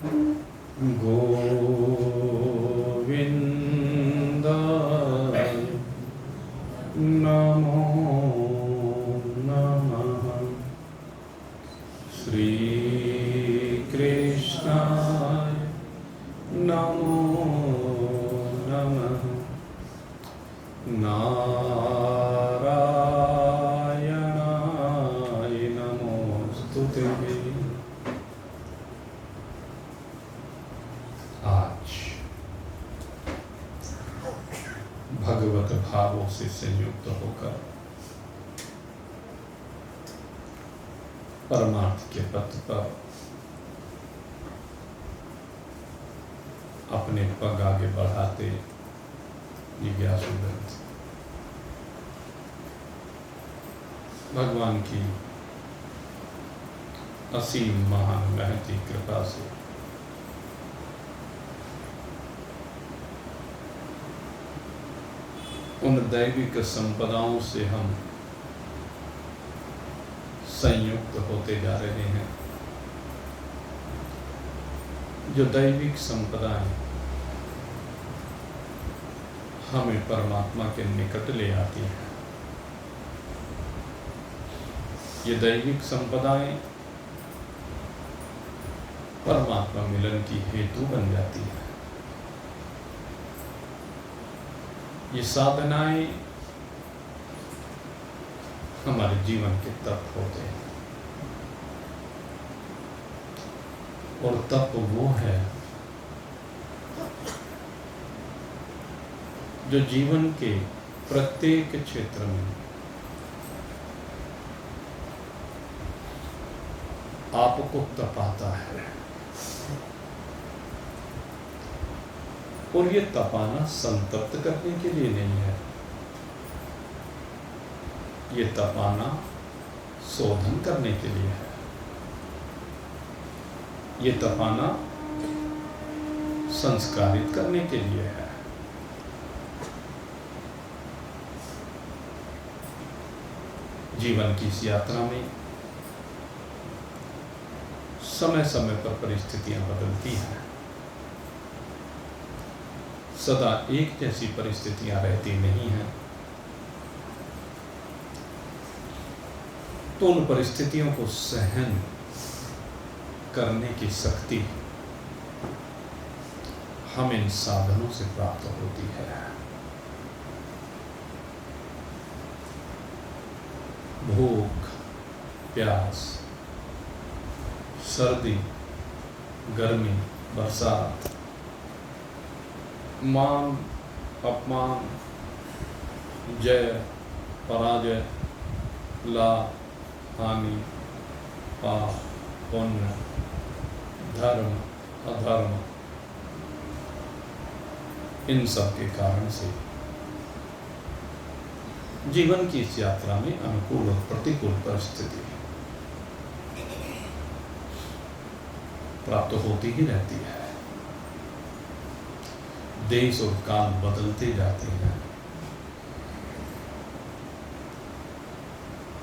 गोविन्दाय नमो नमः। श्रीकृष्णाय नमो नमः। नारायणाय नमोस्तुते। आज भगवत भावों से संयुक्त होकर परमार्थ के पथ पर अपने पग आगे बढ़ाते जिज्ञासु ग्रंथ भगवान की असीम महान महती कृपा से उन दैविक संपदाओं से हम संयुक्त होते जा रहे हैं, जो दैविक संपदाएं हमें परमात्मा के निकट ले आती हैं। ये दैविक संपदाएं परमात्मा मिलन की हेतु बन जाती है। ये साधनाएं हमारे जीवन के तप होते हैं, और तप वो है जो जीवन के प्रत्येक क्षेत्र में आपको तपाता है। और ये तपाना संतप्त करने के लिए नहीं है, ये तपाना शोधन करने के लिए है। ये तपाना संस्कारित करने के लिए है। जीवन की इस यात्रा में समय समय पर परिस्थितियां बदलती हैं। सदा एक जैसी परिस्थितियां रहती नहीं हैं। तो उन परिस्थितियों को सहन करने की शक्ति हम इन साधनों से प्राप्त होती है। भूख, प्यास, सर्दी, गर्मी, बरसात, मान, अपमान, जय, पराजय, लाभ, हानि, पाप, पुण्य, धर्म, अधर्म, इन सब के कारण से जीवन की इस यात्रा में अनुकूल और प्रतिकूल परिस्थिति प्राप्त होती ही रहती है। देश और काल बदलते जाते हैं,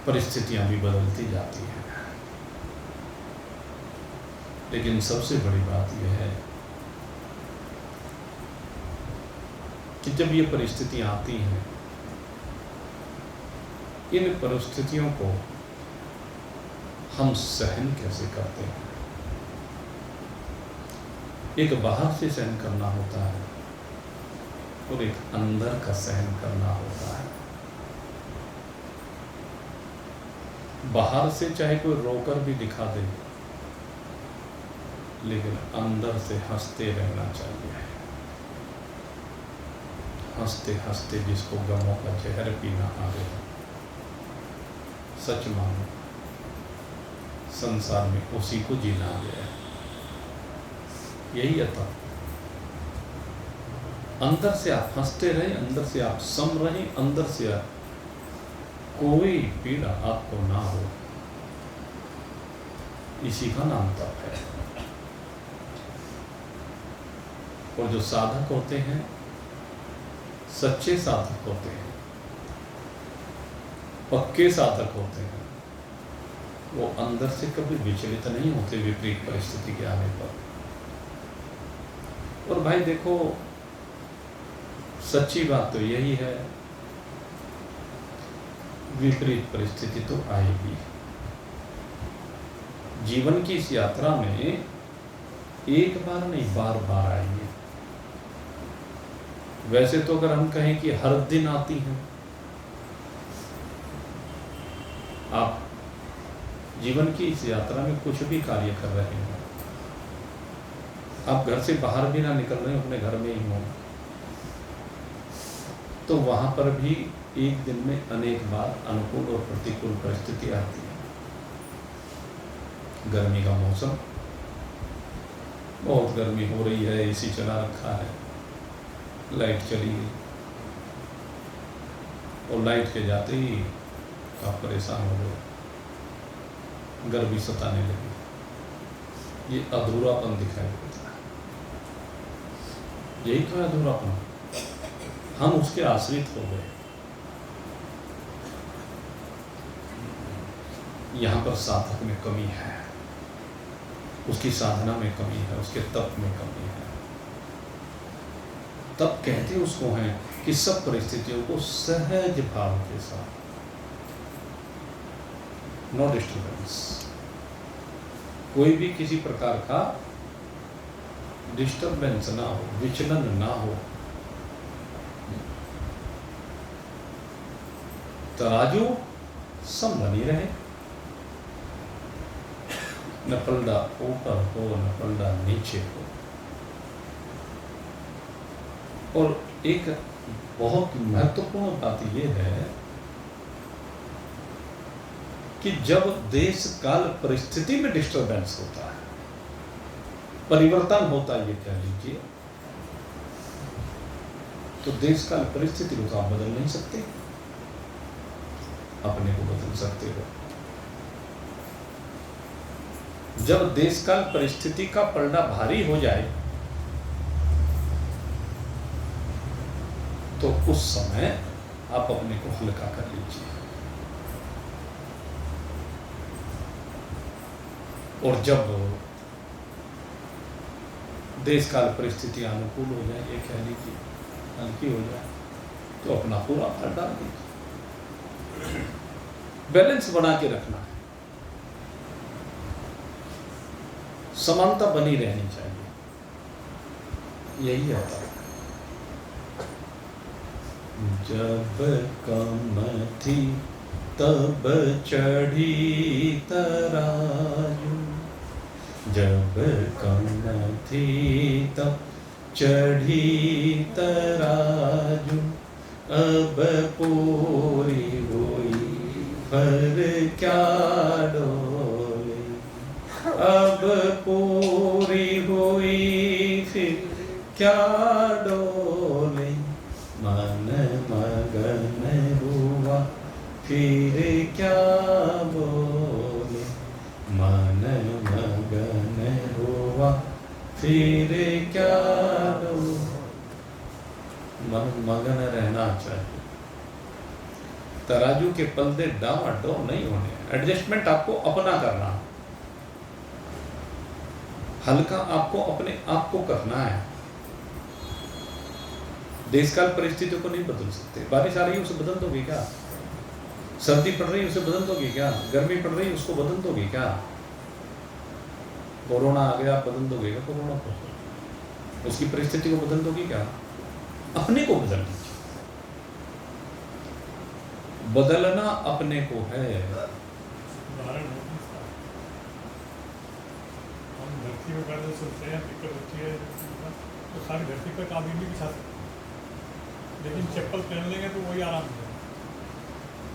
परिस्थितियां भी बदलती जाती हैं। लेकिन सबसे बड़ी बात यह है कि जब ये परिस्थितियां आती हैं, इन परिस्थितियों को हम सहन कैसे करते हैं। एक बाहर से सहन करना होता है और एक अंदर का सहन करना होता है। बाहर से चाहे कोई रोकर भी दिखा दे, लेकिन अंदर से हंसते रहना चाहिए। हंसते हंसते जिसको गमों का जहर पीना आ गया, सच मानो संसार में उसी को जीना आ गया। यही था। अंदर से आप हंसते रहे, अंदर से आप सम रहे, अंदर से आप कोई पीड़ा आपको ना हो, इसी का नाम तप है। और जो साधक होते हैं, सच्चे साधक होते हैं, पक्के साधक होते हैं, वो अंदर से कभी विचलित नहीं होते विपरीत परिस्थिति के आने पर। और भाई देखो, सच्ची बात तो यही है, विपरीत परिस्थिति तो आएगी। जीवन की इस यात्रा में एक बार नहीं, बार बार आएंगे। वैसे तो अगर हम कहें कि हर दिन आती हैं, आप जीवन की इस यात्रा में कुछ भी कार्य कर रहे हैं, आप घर से बाहर भी ना निकल रहे हो, अपने घर में ही हो, तो वहां पर भी एक दिन में अनेक बार अनुकूल और प्रतिकूल परिस्थिति आती है। गर्मी का मौसम, बहुत गर्मी हो रही है, एसी चला रखा है, लाइट चली गई, और लाइट के जाते ही आप परेशान हो गए, गर्मी सताने लगी। ये अधूरापन दिखाई देता है। यही तो है अधूरापन, हम उसके आश्रित हो गए। यहाँ पर साधक में कमी है, उसकी साधना में कमी है, उसके तप में कमी है। तब कहते उसको हैं कि सब परिस्थितियों को सहज भाव के साथ, नो डिस्टर्बेंस, कोई भी किसी प्रकार का डिस्टर्बेंस ना हो, विचलन ना हो। तराजू सम बनी रहे, न पलड़ा ऊपर हो न पलड़ा नीचे हो। और एक बहुत महत्वपूर्ण बात यह है कि जब देश काल परिस्थिति में डिस्टर्बेंस होता है, परिवर्तन होता है, ये कह लीजिए, तो देश काल परिस्थिति को तो आप बदल नहीं सकते, अपने को बदल सकते हो। जब देश काल परिस्थिति का पलड़ा भारी हो जाए, तो उस समय आप अपने को हल्का कर लीजिए। और जब देश काल परिस्थिति अनुकूल हो जाए, ये कह लीजिए हल्की हो जाए, तो अपना पूरा भार डाल दीजिए। बैलेंस बना के रखना है, समानता बनी रहनी चाहिए, यही आता है। जब कम थी तब चढ़ी तराजू, जब कम थी तब चढ़ी तराजू, अब पूरी हुई पर क्या डोले, अब पूरी हुई फिर क्या डोले, मन मगन हुआ फिर क्या बोले, मन मगन हुआ फिर क्या बोले। मन मगन रहना चाहिए, तराजू के पलड़े डामाडोल नहीं होने, एडजस्टमेंट आपको अपना करना, हल्का आपको अपने आप को करना है। देशकाल परिस्थितियों को नहीं बदल सकते। बारिश आ रही है उसे बदल दोगे क्या? सर्दी पड़ रही है उसे बदल दोगे क्या? गर्मी पड़ रही है उसको बदल दोगे क्या? कोरोना आ गया, आप बदल दोगे क्या कोरोना को? उसकी परिस्थिति को बदल दोगे क्या? अपने को बदल लीजिए। बदलना अपने को है। हम धरती में पैदल चलते हैं, दिक्कत होती है तो सारी धरती पर काबिल भी बिछा सकते, लेकिन चप्पल पहन लेंगे तो वही आराम है।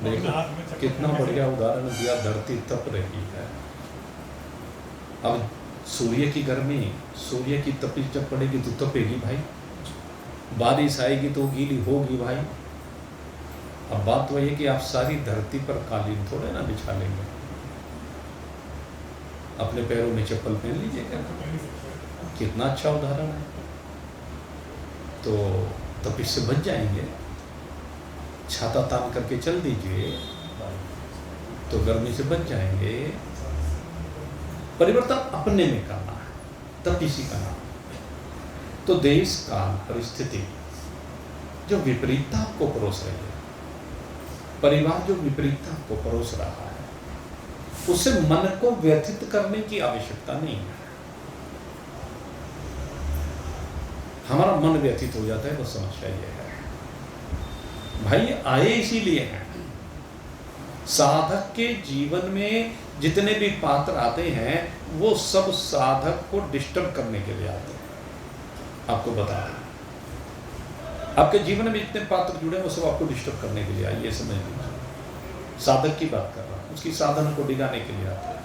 देखो कितना बढ़िया उदाहरण दिया, धरती तप रही है। अब सूर्य की गर्मी, सूर्य की तपिश जब पड़ेगी तो तपेगी भाई, बारिश आएगी तो गीली होगी भाई। अब बात तो ये कि आप सारी धरती पर कालीन थोड़े ना बिछा लेंगे, अपने पैरों में चप्पल पहन लीजिए क्या? कितना अच्छा उदाहरण है। तो तपिश से बच जाएंगे, छाता तान करके चल दीजिए तो गर्मी से बच जाएंगे। परिवर्तन अपने में करना है, तपिशी का नाम। तो देश काल परिस्थिति जो विपरीतता आपको परोस रही है, परिवार जो विपरीतता आपको परोस रहा है, उससे मन को व्यथित करने की आवश्यकता नहीं है। हमारा मन व्यथित हो जाता है तो समस्या ये है भाई, आए इसीलिए हैं। साधक के जीवन में जितने भी पात्र आते हैं वो सब साधक को डिस्टर्ब करने के लिए आते हैं। आपको बता दें, आपके जीवन में जितने पात्र जुड़े हैं वो सब आपको डिस्टर्ब करने के लिए आए, ये समझ लीजिए। साधक की बात कर रहा हूं, उसकी साधना को डिगाने के लिए आते हैं।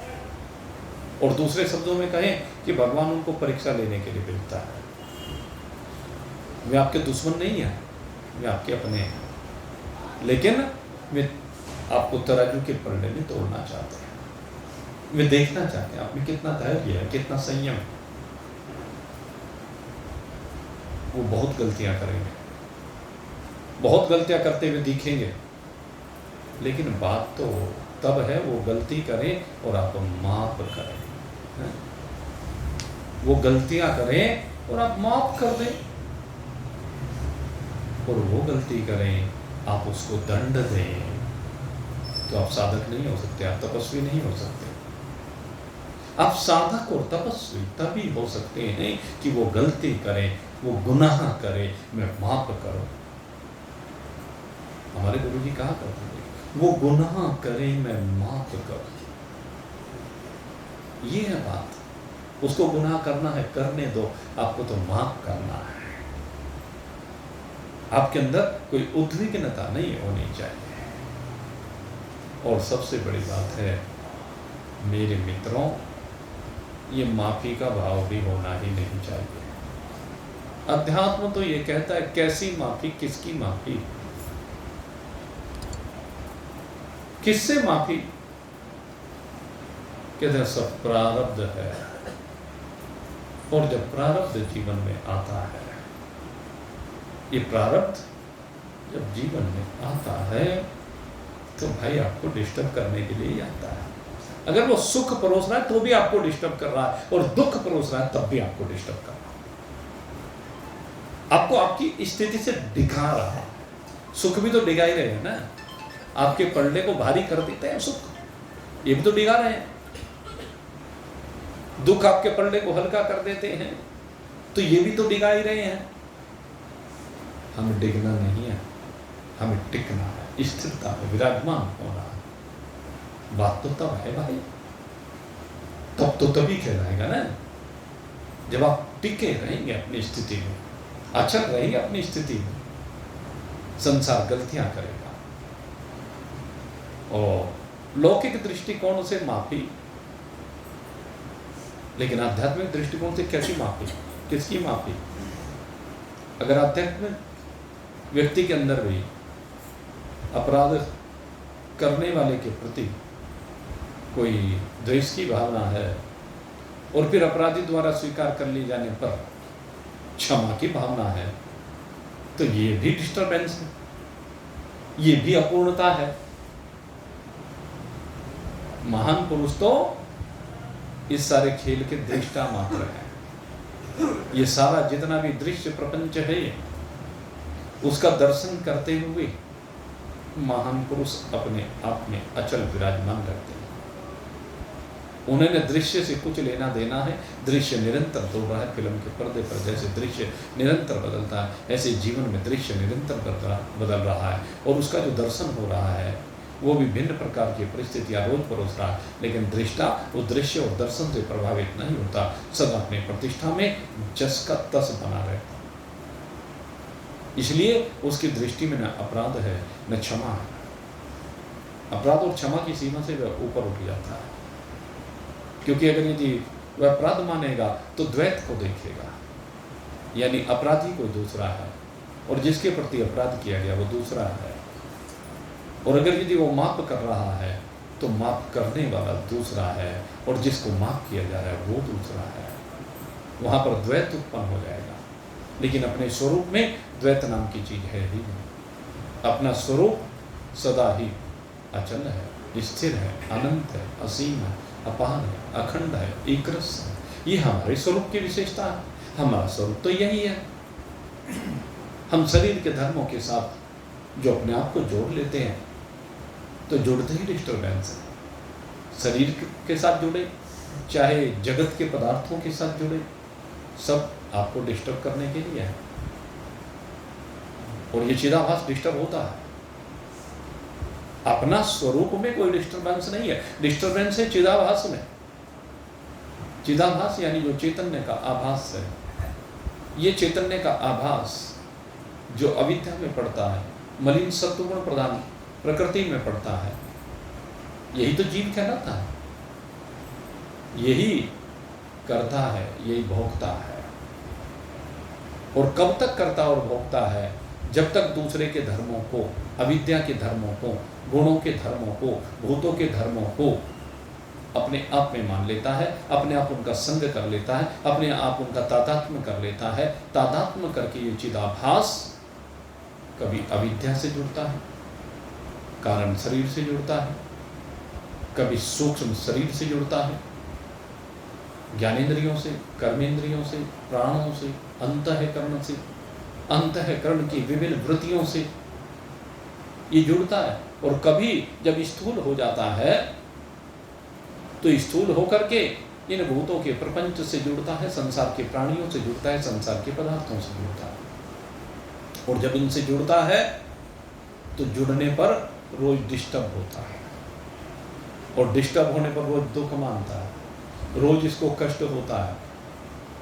और दूसरे शब्दों में कहें कि भगवान उनको परीक्षा लेने के लिए भेजता है। वे आपके दुश्मन नहीं है, वे आपके अपने हैं, लेकिन वे आपको तराजू के पलड़े में तोड़ना चाहते हैं। वे देखना चाहते हैं आप में कितना धैर्य है, कितना संयम है। वो बहुत गलतियां करेंगे, बहुत गलतियां करते हुए दिखेंगे, लेकिन बात तो तब है वो गलती करें और आप माफ करें। वो गलतियां करें और आप माफ कर दें, और वो गलती करें आप उसको दंड दें, तो आप साधक नहीं हो सकते, आप तपस्वी नहीं हो सकते। आप साधक और तपस्वी तभी हो सकते हैं कि वो गलती करें, वो गुनाह करें, मैं माफ करो। हमारे गुरु जी कहा करते थे, वो गुनाह करें मैं माफ करो। ये है बात। उसको गुनाह करना है, करने दो, आपको तो माफ करना है। आपके अंदर कोई उद्विग्नता नहीं होनी चाहिए। और सबसे बड़ी बात है मेरे मित्रों, ये माफी का भाव भी होना ही नहीं चाहिए। अध्यात्म तो ये कहता है कैसी माफी, किसकी माफी, किससे माफी? कहते हैं सब प्रारब्ध है। और जब प्रारब्ध जीवन में आता है, ये प्रारब्ध जब जीवन में आता है तो भाई आपको डिस्टर्ब करने के लिए ही आता है। अगर वो सुख परोस रहा है तो भी आपको डिस्टर्ब कर रहा है, और दुख परोस रहा है तब भी आपको डिस्टर्ब कर रहा है। आपको आपकी स्थिति से डिगा रहा है। सुख भी तो डिगा ही रहे हैं ना, आपके पलड़े को भारी कर देते हैं सुख, ये भी तो डिगा रहे हैं। दुख आपके पलड़े को हल्का कर देते हैं, तो ये भी तो डिगा ही रहे हैं। हमें डिगना नहीं है, हमें टिकना है, स्थिरता है, विराजमान होना है। बात तो तब है भाई, तब तो तभी कहलाएगा ना जब आप टिके रहेंगे अपनी स्थिति में, अचल रहेंगे अपनी स्थिति में। संसार गलतियां करेगा, और लौकिक दृष्टिकोण से माफी, लेकिन आध्यात्मिक दृष्टिकोण से कैसी माफी, किसकी माफी? अगर आध्यात्मिक व्यक्ति के अंदर भी अपराध करने वाले के प्रति कोई द्वेष की भावना है, और फिर अपराधी द्वारा स्वीकार कर ली जाने पर क्षमा की भावना है, तो ये भी डिस्टर्बेंस है, ये भी अपूर्णता है। महान पुरुष तो इस सारे खेल के दृष्टा मात्र हैं। ये सारा जितना भी दृश्य प्रपंच है, उसका दर्शन करते हुए महान पुरुष अपने आप में अचल विराजमान रहते हैं। उन्होंने दृश्य से कुछ लेना देना है। दृश्य निरंतर दौड़ रहा है, फिल्म के पर्दे पर जैसे दृश्य निरंतर बदलता है, ऐसे जीवन में दृश्य निरंतर बदल रहा है, और उसका जो दर्शन हो रहा है वो भी भिन्न प्रकार की परिस्थितियां रोज परोस रहा है, लेकिन दृष्टा उस दृश्य और दर्शन से प्रभावित नहीं होता, सदा अपनी प्रतिष्ठा में जस का तस बना रहता। इसलिए उसकी दृष्टि में न अपराध है न क्षमा है। अपराध और क्षमा की सीमा से वह ऊपर उठ जाता है, क्योंकि अगर यदि वह अपराध मानेगा तो द्वैत को देखेगा, यानी अपराधी कोई दूसरा है और जिसके प्रति अपराध किया गया वो दूसरा है। और अगर यदि वो माफ कर रहा है तो माफ करने वाला दूसरा है, और जिसको माफ किया जा रहा है वो दूसरा है। वहाँ पर द्वैत उत्पन्न हो जाएगा, लेकिन अपने स्वरूप में द्वैत नाम की चीज है ही नहीं। अपना स्वरूप सदा ही अचल है, स्थिर है, अनंत है, असीम है, अपार है, अखंड है, एकरस है। ये हमारे स्वरूप की विशेषता है। हमारा स्वरूप तो यही है। हम शरीर के धर्मों के साथ जो अपने आप को जोड़ लेते हैं तो जुड़ते ही डिस्टर्बेंस है। शरीर के साथ जुड़े, चाहे जगत के पदार्थों के साथ जुड़े, सब आपको डिस्टर्ब करने के लिए है। और ये चिदाभास डिस्टर्ब होता है। अपना स्वरूप में कोई डिस्टर्बेंस नहीं है, डिस्टर्बेंस है चिदाभास में। चिदाभास यानी जो चैतन्य का आभास है। ये चैतन्य का आभास जो अविद्या में पड़ता है, मलिन सत्वगुण प्रधान प्रकृति में पड़ता है, यही तो जीव कहलाता है, यही करता है, यही भोगता है। और कब तक करता और भोगता है? जब तक दूसरे के धर्मों को, अविद्या के धर्मों को, गुणों के धर्मों को, भूतों के धर्मों को अपने आप में मान लेता है, अपने आप उनका संग कर लेता है, अपने आप उनका तादात्म्य कर लेता है। तादात्म्य करके ये चिदाभास कभी अविद्या से जुड़ता है, कारण शरीर से जुड़ता है, कभी सूक्ष्म शरीर से जुड़ता है, ज्ञानेंद्रियों से, कर्मेंद्रियों से, प्राणों से, अंतःकरण से, अंतःकरण की विभिन्न वृत्तियों से ये जुड़ता है। और कभी जब स्थूल हो जाता है तो स्थूल होकर के इन भूतों के प्रपंच से जुड़ता है, संसार के प्राणियों से जुड़ता है, संसार के पदार्थों से जुड़ता है। और जब इनसे जुड़ता है तो जुड़ने पर रोज डिस्टर्ब होता है, और डिस्टर्ब होने पर रोज दुख मानता है, रोज इसको कष्ट होता है।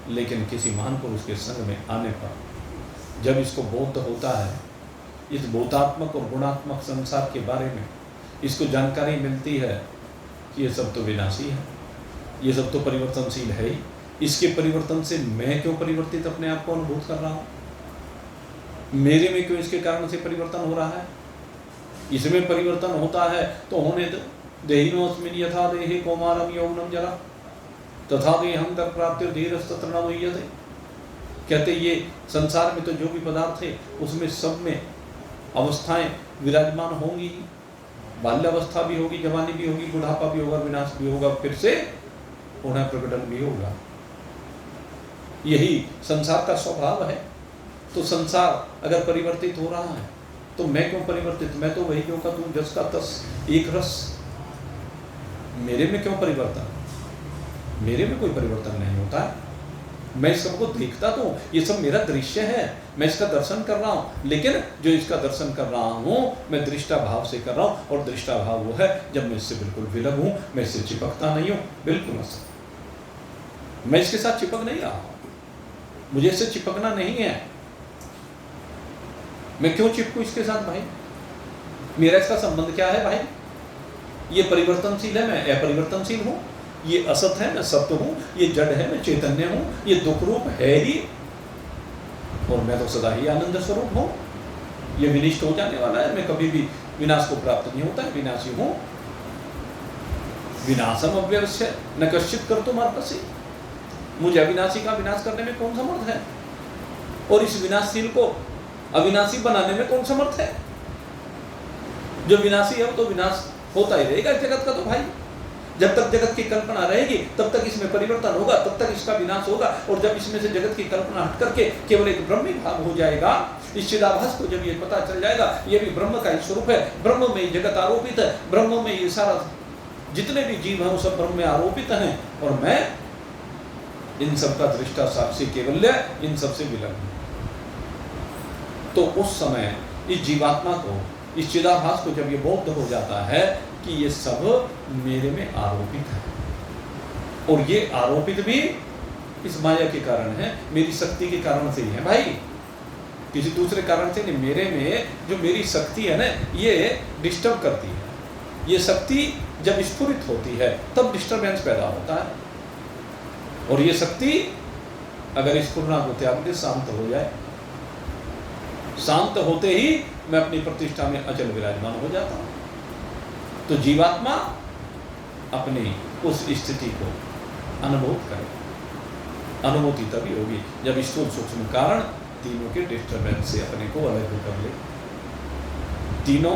लेकिन किसी महान पुरुष के संग में आने पर जब इसको बोध होता है, इस भूतात्मक और गुणात्मक संसार के बारे में इसको जानकारी मिलती है कि ये सब तो विनाशी है, ये सब तो परिवर्तनशील है ही। इसके परिवर्तन से मैं क्यों परिवर्तित अपने आप को अनुभूत कर रहा हूँ? मेरे में क्यों इसके कारण से परिवर्तन हो रहा है? इसमें परिवर्तन होता है तो होने दो। देहिनोऽस्मिन् यथा देहे कौमारं यौवनं जरा तथा देहं तत् प्राप्तिर्धीरस्तत्र न मुह्यते। कहते ये संसार में तो जो भी पदार्थ है उसमें सब में अवस्थाएं विराजमान होंगी। बाल्यावस्था भी होगी, जवानी भी होगी, बुढ़ापा भी होगा, विनाश भी होगा, फिर से पुनः प्रकटन भी होगा। यही संसार का स्वभाव है। तो संसार अगर परिवर्तित हो रहा है तो मैं क्यों परिवर्तित? मैं तो वही जो का तू, जस का तस, एक रस। मेरे में क्यों परिवर्तन? मेरे में कोई परिवर्तन नहीं होता है। मैं सबको देखता तो ये सब मेरा दृश्य है, मैं इसका दर्शन कर रहा हूँ, लेकिन जो इसका दर्शन कर रहा हूँ मैं दृष्टा भाव से कर रहा हूँ। और दृष्टा भाव वो है जब मैं इससे बिल्कुल विलग हूँ, मैं इससे चिपकता नहीं हूँ, बिल्कुल असर। मैं इसके साथ चिपक नहीं रहा हूँ, मुझे इससे चिपकना नहीं है। मैं क्यों चिपकूं इसके साथ भाई? मेरा इसका संबंध क्या है भाई? ये परिवर्तनशील है, मैं अपरिवर्तनशील हूँ। ये असत है, मैं सत्य हूँ। ये जड़ है, मैं चैतन्य हूँ। ये दुख रूप है ही, और मैं तो सदा ही आनंद स्वरूप हूँ। ये विनिष्ट हो जाने वाला है, मैं कभी भी विनाश को प्राप्त नहीं होता है, विनाशी हूँ। विनाशम अव्यवस्य न कश्चित कर्तुम् अर्हसि। मुझे अविनाशी का विनाश करने में कौन समर्थ है? और इस विनाशशील को अविनाशी बनाने में कौन समर्थ है? जो विनाशी है वो तो विनाश होता ही रहेगा जगत का। तो भाई जब तक जगत की कल्पना रहेगी तब तक इसमें परिवर्तन होगा, तब तक इसका विनाश होगा। और जब इसमें से जगत की कल्पना हट करके केवल एक ब्रह्मी भाव हो जाएगा, इस चिदाभास को जब ये पता चल जाएगा ये भी ब्रह्म का ही स्वरूप है, ब्रह्म में जगत आरोपित है, ब्रह्म में ये सारा जितने भी जीव हैं वो सब ब्रह्म में आरोपित हैं, और मैं इन सबका दृष्टा साक्षी केवल्य, इन सबसे विलग हूँ। तो उस समय इस जीवात्मा को, इस चिदाभास को जब ये बोध हो जाता है कि ये सब मेरे में आरोपित है, और ये आरोपित भी इस माया के कारण है, मेरी शक्ति के कारण से ही है भाई, किसी दूसरे कारण से नहीं। मेरे में जो मेरी शक्ति है ना, ये डिस्टर्ब करती है। ये शक्ति जब स्फुरित होती है तब डिस्टर्बेंस पैदा होता है, और ये शक्ति अगर स्फुरना को त्याग दे, शांत हो जाए, शांत होते ही मैं अपनी प्रतिष्ठा में अचल विराजमान हो जाता हूँ। तो जीवात्मा अपनी उस स्थिति को अनुभव करे। अनुभूति तभी होगी जब स्थूल सूक्ष्म कारण तीनों के डिस्टर्बेंस से अपने को अलग कर ले। तीनों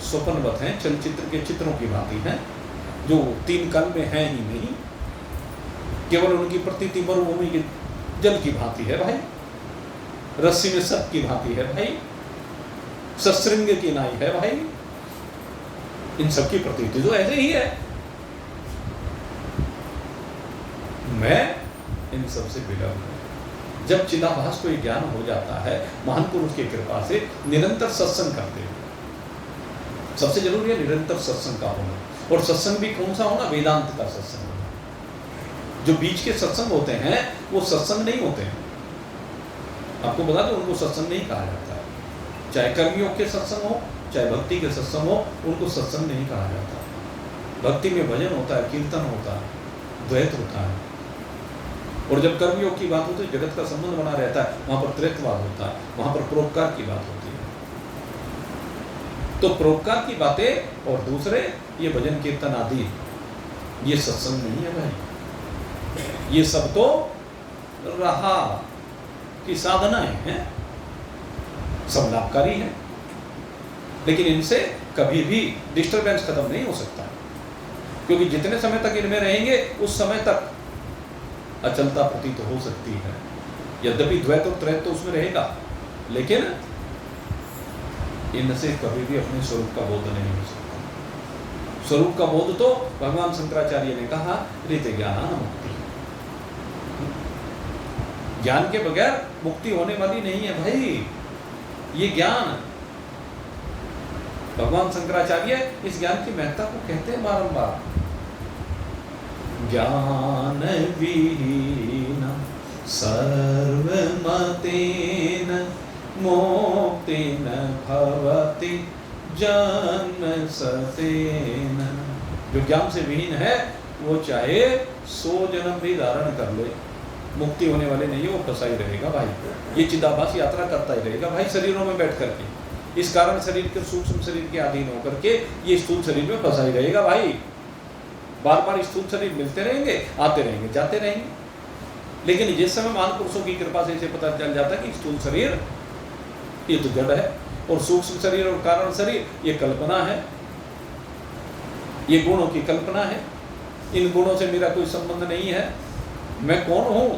स्वप्नवत हैं, चलचित्र के चित्रों की भांति हैं, जो तीन काल में हैं ही नहीं, केवल उनकी प्रतीति मरुभूमि की जल की भांति है भाई, रस्सी में सप की भांति है भाई, सश्रृंग की नाई है भाई। इन सब की प्रतीति तो ऐसे ही है। मैं इन सब से विलंब हूं। जब चिदाभास को ये ज्ञान हो जाता है महान पुरुष की कृपा से, निरंतर सत्संग करते हैं। सबसे जरूरी है निरंतर सत्संग का होना, और सत्संग भी कौन सा होना? वेदांत का सत्संग होना। जो बीच के सत्संग होते हैं वो सत्संग नहीं होते हैं। आपको बता दें, उनको सत्संग नहीं कहा जाता है। चाहे कर्मयोग के सत्संग हो, चाहे भक्ति के सत्संग हो, उनको सत्संग नहीं कहा जाता। भक्ति में भजन होता है, कीर्तन होता है, द्वैत होता है। और जब कर्मयोग की बात होती है, जगत का संबंध बना रहता है, वहां पर त्रैतवाद होता है, वहां पर परोपकार की बात होती है। तो परोपकार की बातें और दूसरे ये भजन कीर्तन आदि, ये सत्संग नहीं है भाई। ये सब तो राह की साधनाएं हैं, सब लाभकारी हैं, लेकिन इनसे कभी भी डिस्टर्बेंस खत्म नहीं हो सकता, क्योंकि जितने समय तक इनमें रहेंगे उस समय तक अचलता प्रतीत हो सकती है। यद्यपि द्वैत और त्रैत तो उसमें रहेगा, लेकिन इनसे कभी भी अपने स्वरूप का बोध नहीं हो सकता। स्वरूप का बोध तो भगवान शंकराचार्य ने कहा रीते ज्ञान मुक्ति। ज्ञान के बगैर मुक्ति होने वाली नहीं है भाई। ये ज्ञान, भगवान शंकराचार्य इस ज्ञान की महत्ता को कहते हैं बारंबार। ज्ञान विहीन सर्वमतेन मोक्ति न भवति जन्म सतेन। जो ज्ञान से विहीन है वो चाहे 100 जन्म भी धारण कर ले, मुक्ति होने वाले नहीं है, वो फंसा ही रहेगा भाई। ये चिदाभास यात्रा करता ही रहेगा भाई, शरीरों में बैठ करके। इस कारण शरीर के सूक्ष्म शरीर के अधीन होकर के ये स्थूल शरीर में फंसा ही रहेगा भाई। बार बार स्थूल शरीर मिलते रहेंगे, आते रहेंगे, जाते रहेंगे। लेकिन जिस समय महान पुरुषों की कृपा से इसे पता चल जाता है कि स्थूल शरीर ये तो जड़ है, और सूक्ष्म शरीर और कारण शरीर ये कल्पना है, ये गुणों की कल्पना है, इन गुणों से मेरा कोई संबंध नहीं है, मैं कौन हूं,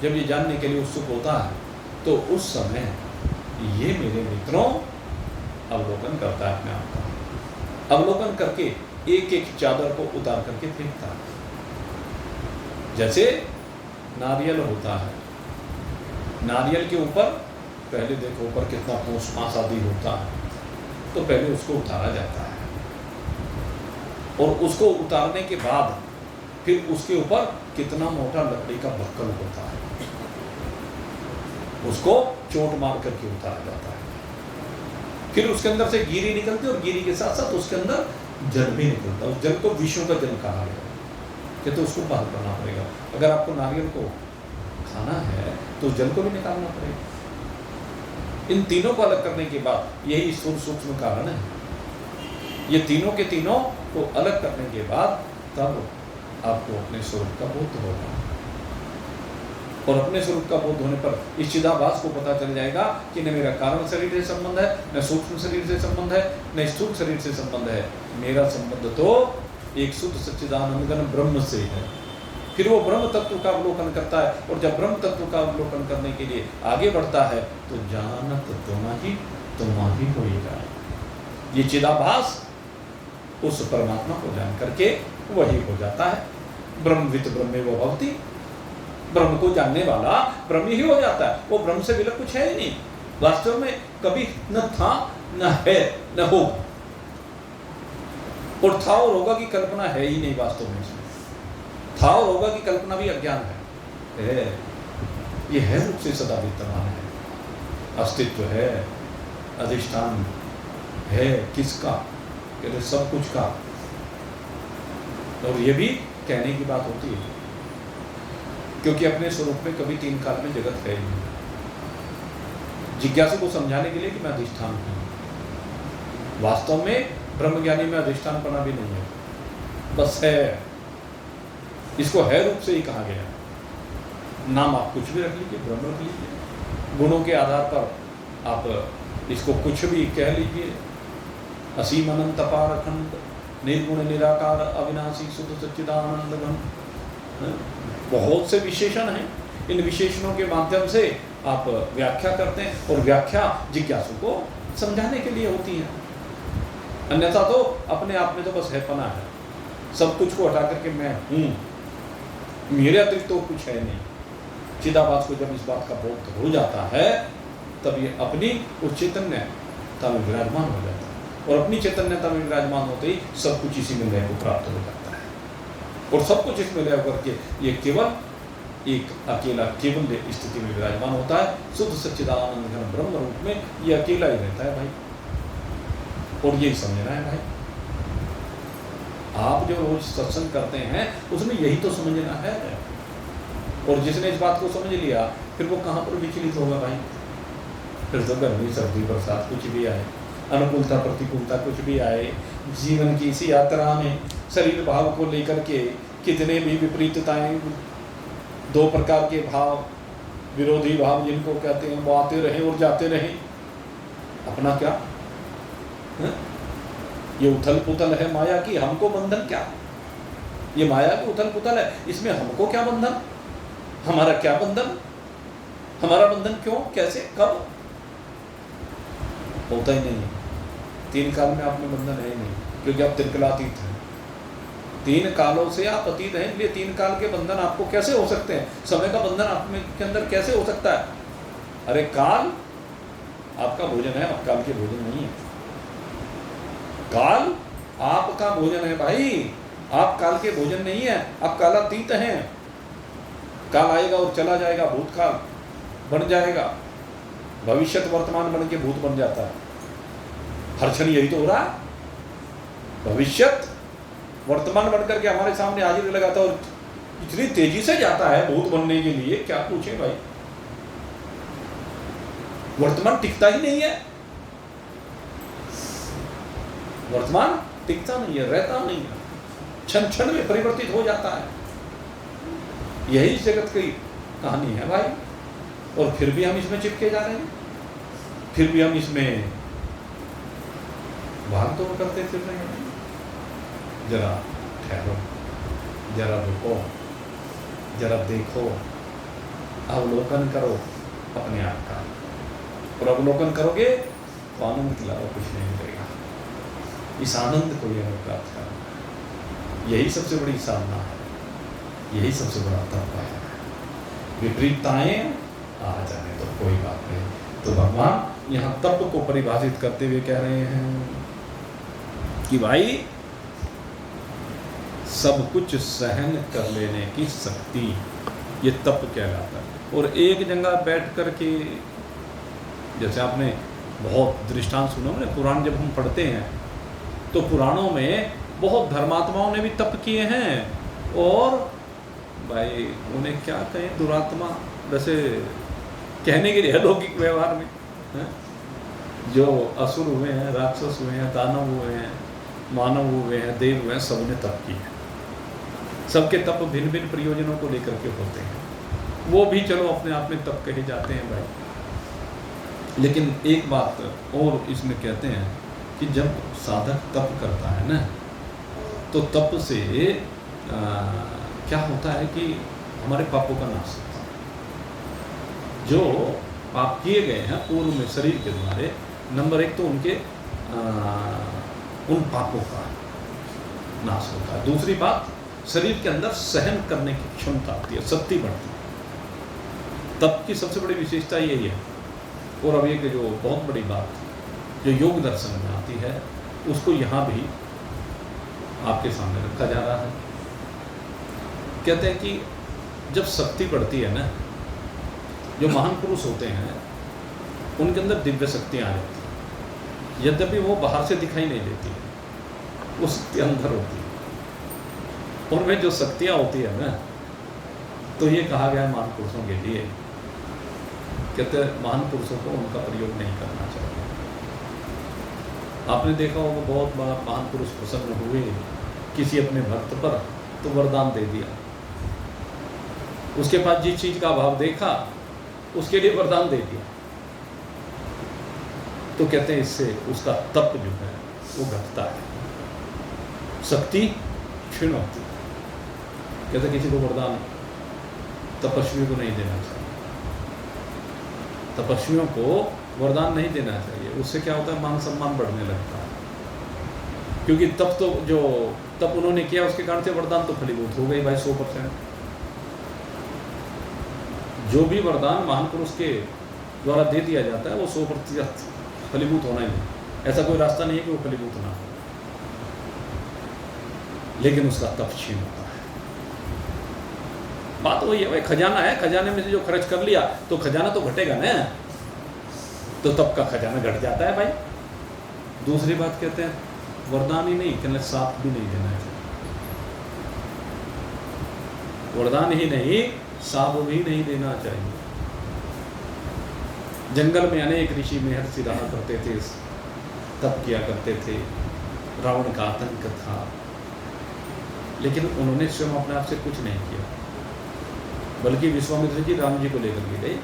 जब ये जानने के लिए उत्सुक होता है, तो उस समय ये मेरे मित्रों अवलोकन करता है अपने आप का। अवलोकन करके एक एक चादर को उतार करके फेंकता है। जैसे नारियल होता है, नारियल के ऊपर पहले देखो ऊपर कितना ठोस मांस आदि होता है, तो पहले उसको उतारा जाता है, और उसको उतारने के बाद फिर उसके ऊपर कितना मोटा लकड़ी का बक्कल होता है, उसको चोट मार करके उतारा जाता है। फिर उसके अंदर से गिरी निकलती है, और गिरी के साथ साथ उसके अंदर जल भी निकलता है। उस जल को विषयों का जल कहा गया, कहते उसको बाहर करना पड़ेगा। अगर आपको नारियल को खाना है तो जल को भी निकालना पड़ेगा। इन तीनों को अलग करने के बाद, यही स्थूल सूक्ष्म कारण है, ये तीनों के तीनों को अलग करने के बाद तब आपको अपने स्वरूप का बोध होगा। और अपने स्वरूप का बोध होने पर इस चिदाभास को पता चल जाएगा कि न मेरा कारण शरीर से संबंध है, न सूक्ष्म शरीर से संबंध है, न स्थूल शरीर से संबंध है। मेरा संबंध तो एक शुद्ध सच्चिदानंद घन ब्रह्म से है। फिर वो ब्रह्म तत्व का अवलोकन करता है, और जब ब्रह्म तत्व का अवलोकन करने के लिए आगे बढ़ता है तो जानत तुम ही होएगा। ये चिदाभास उस परमात्मा को जान करके वही हो जाता है। ब्रह्मवित् ब्रह्मेव भवति, ब्रह्म को जानने वाला ब्रह्म ही हो जाता है। वो ब्रह्म से विलग कुछ है ही नहीं, वास्तव में कभी न था न है न होगा। और था और होगा की कल्पना है ही नहीं वास्तव में। इसमें था और होगा की कल्पना भी अज्ञान है। ये है रूप से सदा विद्यमान है, अस्तित्व है, अधिष्ठान है। किसका? कहते सब कुछ का। और ये भी कहने की बात होती है, क्योंकि अपने स्वरूप में कभी तीन काल में जगत है ही नहीं। जिज्ञासु को समझाने के लिए कि मैं अधिष्ठान हूं, वास्तव में ब्रह्मज्ञानी में अधिष्ठान पना भी नहीं है, बस है। इसको है रूप से ही कहा गया। नाम आप कुछ भी रख लीजिए, ब्रह्म रख लीजिए, गुणों के आधार पर आप इसको कुछ भी कह लीजिए। असीम अनंत अपार अखंड निर्गुण निराकार अविनाशी शुद्ध सच्चिदानंद घन, बहुत से विशेषण हैं। इन विशेषणों के माध्यम से आप व्याख्या करते हैं, और व्याख्या जिज्ञासु को समझाने के लिए होती है। अन्यथा तो अपने आप में तो बस हैपना है, सब कुछ को हटा करके मैं हूँ, मेरे अतिरिक्त तो कुछ है नहीं। चिदाभास को जब इस बात का बोध हो जाता है तब ये अपनी उस चैतन्यता में विराजमान हो जाता है, और अपनी चैतन्यता में विराजमान होते ही सब कुछ इसी में लय को प्राप्त हो जाता है, और सब कुछ इसमें लय होकर के ये केवल एक अकेला केवल स्थिति में विराजमान होता है। शुद्ध सच्चिदानंद घन ब्रह्म रूप में ये अकेला ही रहता है भाई, और यही समझना है भाई। आप जो रोज सत्संग करते हैं उसमें यही तो समझना है, और जिसने इस बात को समझ लिया फिर वो कहाँ पर विचलित होगा भाई। फिर तो गर्मी सर्दी बरसात कुछ भी आए, अनुकूलता प्रतिकूलता कुछ भी आए, जीवन की इसी यात्रा में शरीर भाव को लेकर के कितने भी विपरीतताएं, दो प्रकार के भाव, विरोधी भाव जिनको कहते हैं, वो आते रहे और जाते रहे। अपना क्या है? ये उथल पुथल है माया की, हमको बंधन क्या? ये माया की उथल पुथल है, इसमें हमको क्या बंधन? हमारा क्या बंधन? हमारा बंधन क्यों, कैसे, कब? होता ही नहीं है। तीन काल में आप में बंधन है ही नहीं, क्योंकि आप त्रिकलातीत हैं। तीन कालों से आप अतीत हैं, इसलिए तीन काल के बंधन आपको कैसे हो सकते हैं? समय का बंधन आप में के अंदर कैसे हो सकता है? अरे काल आपका भोजन है, आप काल के भोजन नहीं है। काल आपका भोजन है भाई, आप काल के भोजन नहीं है, आप कालातीत हैं। काल आएगा और चला जाएगा, भूतकाल बन जाएगा, भविष्यत वर्तमान बन के भूत बन जाता है। हर क्षण यही तो हो रहा है, भविष्यत वर्तमान बन करके हमारे सामने हाजिर लगाता है, और इतनी तेजी से जाता है भूत बनने के लिए, क्या पूछे भाई। वर्तमान टिकता ही नहीं है, वर्तमान टिकता नहीं है, रहता नहीं है, क्षण क्षण में परिवर्तित हो जाता है। यही जगत की कहानी है भाई, और फिर भी हम इसमें चिपके जा रहे हैं, फिर भी हम इसमें भाग दौड़ करते फिर रहे हैं। जरा ठहरो, जरा रुको, जरा देखो, अवलोकन करो अपने आप का, और अवलोकन करोगे तो आनंद के अलावा कुछ नहीं मिलेगा। इस आनंद को यह प्राप्त करना, यही सबसे बड़ी साधना है, यही सबसे बड़ा तप है। विपरीतताएं आ जाने तो कोई बात नहीं। तो भगवान यहाँ तप को परिभाषित करते हुए कह रहे हैं कि भाई सब कुछ सहन कर लेने की शक्ति, ये तप कहलाता है। और एक जगह बैठ कर के, जैसे आपने बहुत दृष्टांत सुना ना, पुराण जब हम पढ़ते हैं तो पुराणों में बहुत धर्मात्माओं ने भी तप किए हैं, और भाई उन्हें क्या कहें, दुरात्मा वैसे कहने के लिए अलौकिक व्यवहार में है? जो असुर हुए हैं, राक्षस हुए हैं, दानव हुए हैं, मानव हुए हैं, देव हुए हैं, सबने तप किए हैं। सबके तप भिन्न भिन्न प्रयोजनों को लेकर के होते हैं, वो भी चलो अपने आप में तप कहे जाते हैं भाई। लेकिन एक बात और इसमें कहते हैं कि जब साधक तप करता है ना, तो तप से क्या होता है कि हमारे पापों का नाश होता है। जो पाप किए गए हैं पूर्व में शरीर के द्वारा, नंबर एक तो उनके उन पापों का नाश होता है। दूसरी बात, शरीर के अंदर सहन करने की क्षमता आती है, शक्ति बढ़ती है। तप की सबसे बड़ी विशेषता यही है। और अब एक जो बहुत बड़ी बात जो योग दर्शन में आती है, उसको यहाँ भी आपके सामने रखा जा रहा है। कहते हैं कि जब शक्ति बढ़ती है ना, जो महान पुरुष होते हैं उनके अंदर दिव्य शक्तियाँ आ जाती हैं, यद्यपि वो बाहर से दिखाई नहीं देती है, वो शक्ति अंदर होती है। उनमें जो शक्तियाँ होती है ना, तो ये कहा गया है महान पुरुषों के लिए, कहते हैं महान पुरुषों को उनका प्रयोग नहीं करना चाहिए। आपने देखा होगा बहुत बार महान पुरुष प्रसन्न हुए किसी अपने भक्त पर, तो वरदान दे दिया। उसके पास जिस चीज का अभाव देखा उसके लिए वरदान दे दिया। तो कहते हैं इससे उसका तप जो है वो घटता है, शक्ति क्षीण होती है। कहते किसी को वरदान तपस्वियों को नहीं देना चाहिए। तपस्वियों को वरदान नहीं देना चाहिए, उससे क्या होता है, मान सम्मान बढ़ने लगता है। क्योंकि तब तो जो तब उन्होंने किया उसके कारण से वरदान तो फलीभूत हो गई भाई 100%। जो भी वरदान महान पुरुष के द्वारा दे दिया जाता है वो 100% फलीभूत होना ही नहीं। ऐसा कोई रास्ता नहीं है कि वो फलीभूत ना हो, लेकिन उसका तप क्षीण होता है। बात वही है भाई, खजाना है, खजाने में से जो खर्च कर लिया तो खजाना तो घटेगा ना, तो तब का खजाना घट जाता है भाई। दूसरी बात कहते हैं वरदान ही नहीं, कहने साप भी नहीं देना चाहिए। वरदान ही नहीं, साप भी नहीं देना चाहिए। जंगल में अनेक ऋषि महर्षि रहा करते थे, तप किया करते थे, रावण का आतंक था, लेकिन उन्होंने स्वयं अपने आप से कुछ नहीं किया, बल्कि विश्वामित्र जी राम जी को लेकर के गए।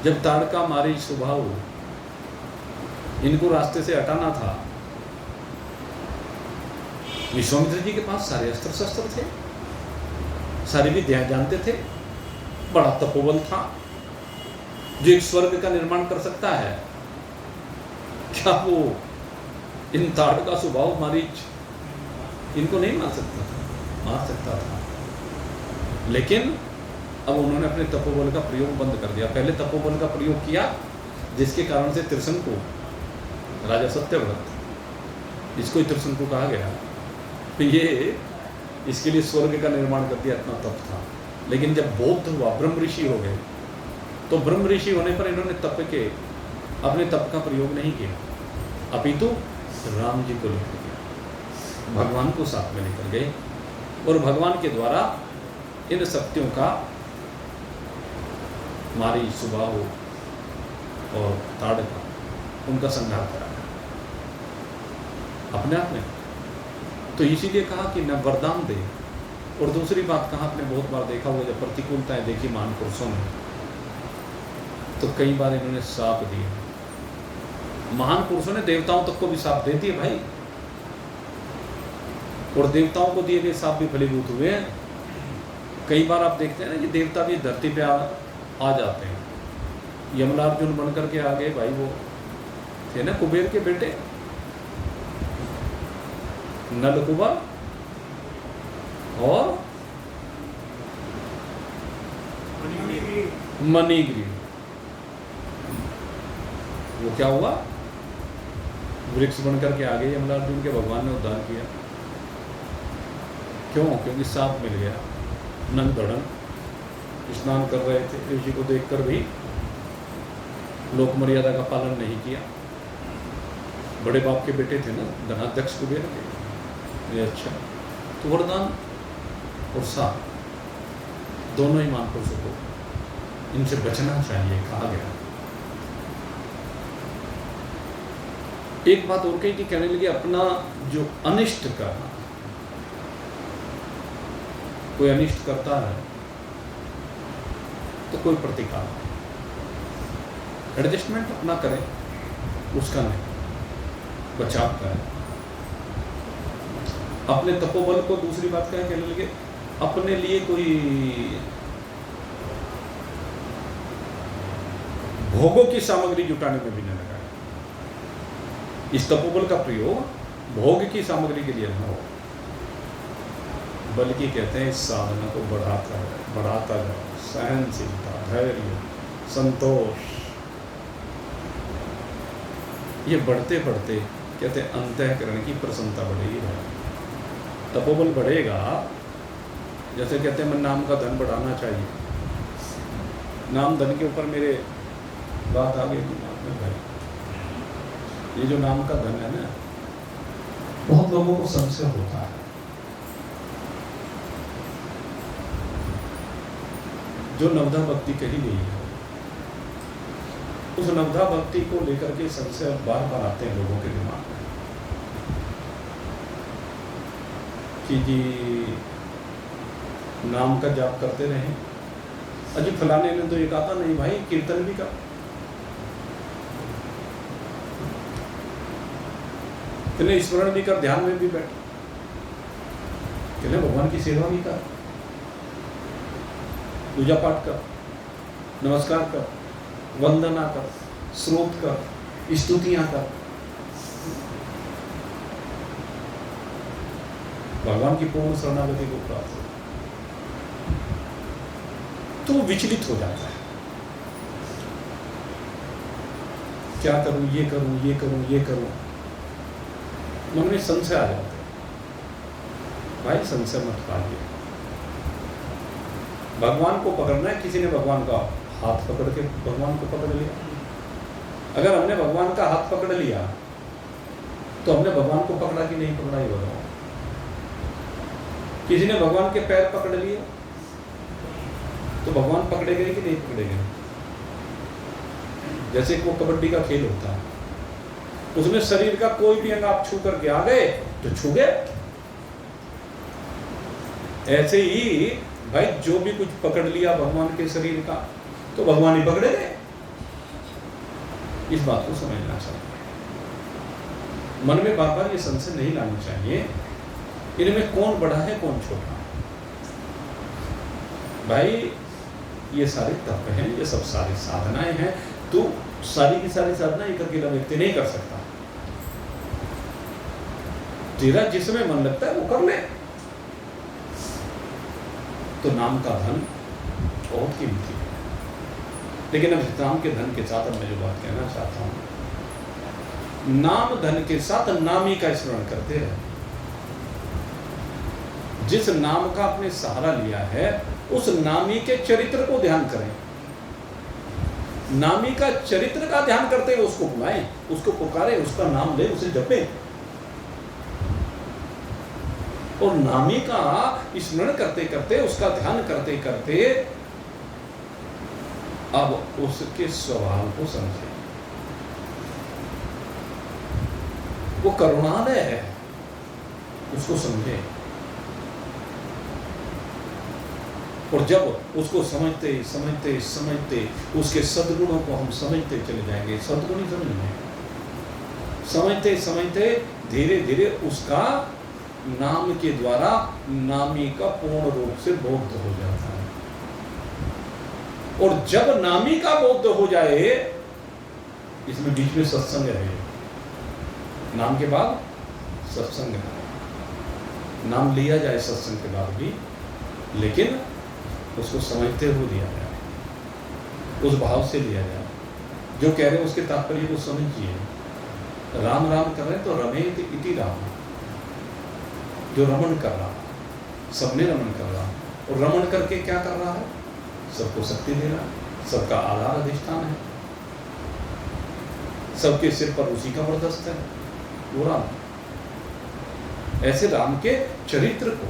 जब ताड़का मारी स्वभाव, इनको रास्ते से हटाना था, विश्वामित्र जी के पास सारे अस्त्र शस्त्र थे, सारी विद्या जानते थे, बड़ा तपोबल था, जो एक स्वर्ग का निर्माण कर सकता है। क्या वो इन ताड़का स्वभाव मारीच इनको नहीं मार सकता था? मार सकता था, लेकिन अब उन्होंने अपने तपोबल का प्रयोग बंद कर दिया। पहले तपोबल का प्रयोग किया, जिसके कारण से त्रिशंकु, राजा सत्यव्रत, इसको ही त्रिशंकु कहा गया, तो ये इसके लिए स्वर्ग का निर्माण कर दिया, इतना तप था। लेकिन जब बौद्ध हुआ, ब्रह्म ऋषि हो गए, तो ब्रह्म ऋषि होने पर इन्होंने अपने तप का प्रयोग नहीं किया, अपितु राम जी को लेकर गए, भगवान को साथ में लेकर गए, और भगवान के द्वारा इन शक्तियों का, मारी, सुबाहु और ताड़का, उनका संहार करा अपने आप में। तो इसीलिए कहा कि न वरदान दे, और दूसरी बात कहा, आपने बहुत बार देखा होगा, जब प्रतिकूलताएं देखी महान पुरुषों ने, तो कई बार इन्होंने शाप दिए। महान पुरुषों ने देवताओं तक को भी शाप दे दिए भाई, और देवताओं को दिए गए शाप भी फलीभूत हुए हैं। कई बार आप देखते हैं ना कि देवता भी धरती पे आ जाते हैं। यमलार्जुन बन करके आ गए भाई, वो थे ना कुबेर के बेटे, नलकुबा और मणिग्रीव। वो क्या हुआ, वृक्ष बन करके आ गए यमलार्जुन के, भगवान ने उद्धार किया। क्यों? क्योंकि सांप मिल गया। नंग धड़न स्नान कर रहे थे, ऋषि को देखकर भी लोक मर्यादा का पालन नहीं किया। बड़े बाप के बेटे थे ना, धनाध्यक्ष कुबेर के। ये अच्छा, तो वरदान और साप दोनों ही महान पुरुषों को, इनसे बचना चाहिए कहा गया। एक बात और कही कि कहने लगे अपना जो अनिष्ट करना, कोई अनिष्ट करता है तो कोई प्रतिकार, एडजस्टमेंट अपना करें, उसका नहीं, बचाव का है। अपने तपोबल को, दूसरी बात क्या कहने लगे, अपने लिए कोई भोगों की सामग्री जुटाने में भी न लगाए। इस तपोबल का प्रयोग भोग की सामग्री के लिए न हो, बल्कि कहते हैं इस साधना को बढ़ाता जाओ, सहनशीलता, धैर्य, संतोष, ये बढ़ते बढ़ते कहते हैं अंतःकरण की प्रसन्नता बढ़ेगी भाई। तपोबल बढ़ेगा, जैसे कहते हैं मैं नाम का धन बढ़ाना चाहिए। नाम धन के ऊपर मेरे बात आ गई भाई, ये जो नाम का धन है ना, बहुत लोगों को संशय होता है। जो नवधा भक्ति कही गई है, उस नवधा भक्ति को लेकर के संशय बार बार आते हैं लोगों के दिमाग में कि जी नाम का जाप करते रहे, अजी फलाने ने तो ये कहा था, नहीं भाई कीर्तन भी कर, कहने स्मरण भी कर, ध्यान में भी बैठ, कहने भगवान की सेवा भी कर। पूजा पाठ कर, नमस्कार कर, वंदना कर, स्रोत कर, स्तुतियां कर। भगवान की पूर्ण शरणागति को प्राप्त हो तो विचलित हो जाता है। क्या करूं, ये करूं, ये करूं, ये करूं, मन में संशय आ जाता है। भाई संशय मत पालिए। भगवान को पकड़ना है। किसी ने भगवान का हाथ पकड़ के भगवान को पकड़ लिया। अगर हमने भगवान का हाथ पकड़ लिया तो हमने भगवान को पकड़ा कि नहीं पकड़ा, ये बताओ। किसी ने भगवान के पैर पकड़ लिए तो भगवान पकड़े गए कि नहीं पकड़े गए। जैसे वो कबड्डी का खेल होता है, उसमें शरीर का कोई भी अंग आप छू करके आ गए तो छू गए। ऐसे ही भाई जो भी कुछ पकड़ लिया भगवान के शरीर का तो भगवान ही पकड़े गए। इस बात को समझना चाहिए। मन में बार बार ये संशय नहीं लाना चाहिए इनमें कौन बड़ा है कौन छोटा। भाई ये सारे तप हैं, ये सब सारी साधनाएं हैं। तो सारी की सारी साधना एक अकेला व्यक्ति नहीं कर सकता। तेरा जिसमें मन लगता है वो कर ले। तो नाम का धन बहुत कीमती है। लेकिन अब नाम के धन के साथ मैं जो बात कहना चाहता हूं, नाम धन के साथ नामी का स्मरण करते रहे। जिस नाम का आपने सहारा लिया है उस नामी के चरित्र को ध्यान करें। नामी का चरित्र का ध्यान करते हुए उसको बुलाएं, उसको पुकारें, उसका नाम ले, उसे जपें। और नामी का स्मरण करते करते, उसका ध्यान करते करते अब उसके स्वभाव को समझें। वो करुणालय है, उसको समझें। और जब उसको समझते समझते समझते उसके सद्गुणों को हम समझते चले जाएंगे, सद्गुण ही समझेंगे, समझते समझते धीरे धीरे उसका नाम के द्वारा नामी का पूर्ण रूप से बोध हो जाता है। और जब नामी का बोध हो जाए, इसमें बीच में सत्संग है। नाम के बाद सत्संग है। नाम लिया जाए सत्संग के बाद भी, लेकिन उसको समझते हुए लिया जाए, उस भाव से लिया जाए। जो कह रहे हैं उसके तात्पर्य को समझिए। राम राम कर रहे हैं तो रमेत इति राम, जो रमण कर रहा, सबने रमण कर रहा। और रमण करके क्या कर रहा है? सबको शक्ति दे रहा है, सबका आधार अधिष्ठान है, सबके सिर पर उसी का वर्चस्व है, वो राम। ऐसे राम के चरित्र को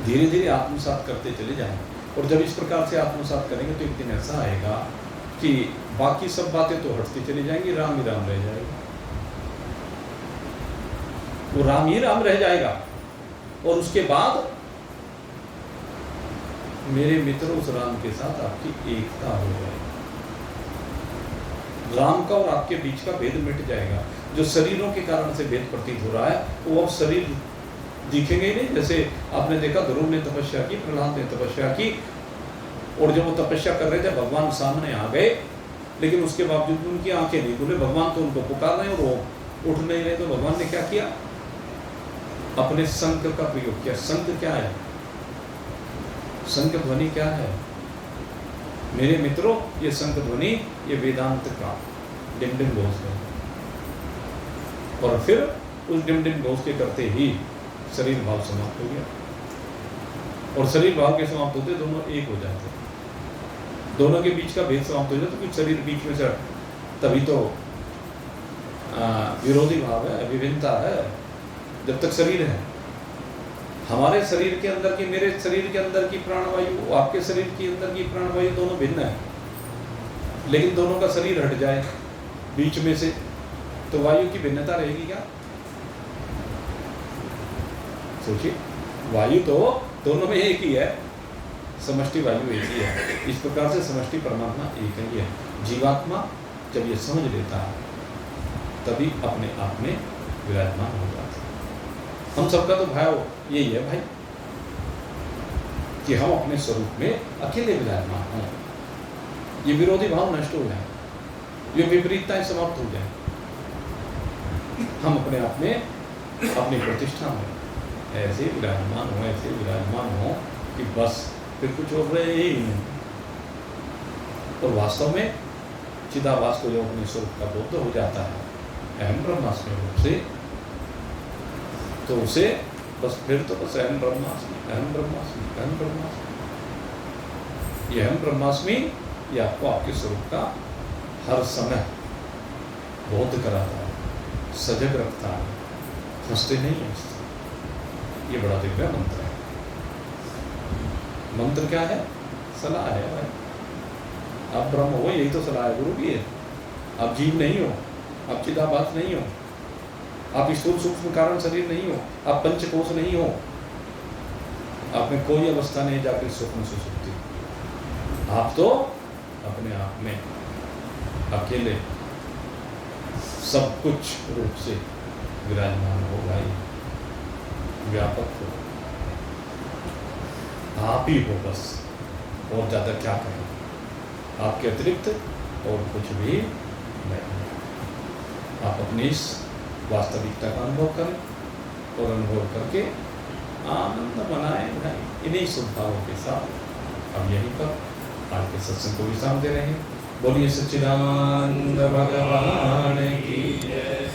धीरे धीरे आत्मसात करते चले जाएं। और जब इस प्रकार से आत्मसात करेंगे तो एक दिन ऐसा आएगा कि बाकी सब बातें तो हटती चली जाएंगी, राम ही राम रह जाएगा। वो राम ही राम रह जाएगा। और उसके बाद मेरे मित्रों, उस राम के साथ आपकी एकता हो जाएगी। राम का और आपके बीच का भेद मिट जाएगा। जो शरीरों के कारण से भेद प्रतीत हो रहा है वो अब शरीर दिखेंगे ही नहीं। जैसे आपने देखा ध्रुव ने तपस्या की, प्रहलाद ने तपस्या की, और जब वो तपस्या कर रहे थे भगवान सामने आ गए, लेकिन उसके बावजूद उनकी आंखें नहीं खुले। भगवान तो उनको पुकार रहे हैं और वो उठ नहीं रहे। तो भगवान ने क्या किया? अपने शंख का प्रयोग किया। शंख क्या है? शंख ध्वनि क्या है? मेरे मित्रों, ये शंख ध्वनि ये वेदांत का डिमडिम घोष है। और फिर उस डिमडिम घोष के करते ही शरीर भाव समाप्त हो गया। और शरीर भाव के समाप्त होते दोनों एक हो जाते, दोनों के बीच का भेद समाप्त हो जाता। कुछ शरीर बीच में से, तभी तो विरोधी भाव है, विभिन्नता है। जब तक शरीर है, हमारे शरीर के अंदर की, मेरे शरीर के अंदर की प्राणवायु, आपके शरीर के अंदर की प्राणवायु दोनों भिन्न है। लेकिन दोनों का शरीर हट जाए बीच में से तो वायु की भिन्नता रहेगी क्या? सोचिए, वायु तो दोनों में एक ही है, समष्टि वायु एक ही है। इस प्रकार से समष्टि परमात्मा एक ही है। जीवात्मा जब ये समझ लेता है तभी अपने आप में विराजमान हो जाता है। हम सबका तो भाव यही है भाई, कि हम अपने स्वरूप में अकेले विराजमान हों, ये विरोधी भाव नष्ट हो जाए, ये विपरीतताएं समाप्त हो जाए, हम अपने आप में अपनी प्रतिष्ठा में ऐसे विराजमान हो, ऐसे विराजमान हो कि बस फिर कुछ और रहे ही नहीं। और वास्तव में चिदाभास को जब अपने स्वरूप का बोध हो जाता है अहम ब्रह्मास्मि रूप से, तो उसे बस फिर तो बस अहम ब्रह्मास्मि, अहम ब्रह्मास्मि, अहम ब्रह्मास्मि। ये अहम ब्रह्मास्मि ये आपको आपके स्वरूप का हर समय बोध कराता है, सजग रखता है, फंसते नहीं है इससे। ये बड़ा दिव्य मंत्र है। मंत्र क्या है? सलाह है भाई। आप ब्रह्म हो, यही तो सलाह है गुरु की है। आप जीव नहीं हो, आप चिदाभास नहीं हो, आप स्थूल सूक्ष्म कारण शरीर नहीं हो, आप पंचकोश नहीं हो, आप में कोई अवस्था नहीं जाकर स्वप्न सुसुप्ति। आप तो अपने आप में अकेले सब कुछ रूप से विराजमान हो भाई, व्यापक हो, आप ही हो बस, और ज़्यादा क्या कहें, आपके अतिरिक्त और कुछ भी नहीं। आप अपनी इस वास्तविकता का अनुभव करें और अनुभव करके आनंद मनाएं भाई इन्हीं शुभभावों के साथ। अब यहीं पर आज के सत्संग को विश्राम दे रहे हैं। बोलिए सच्चिदानंद भगवान की जय।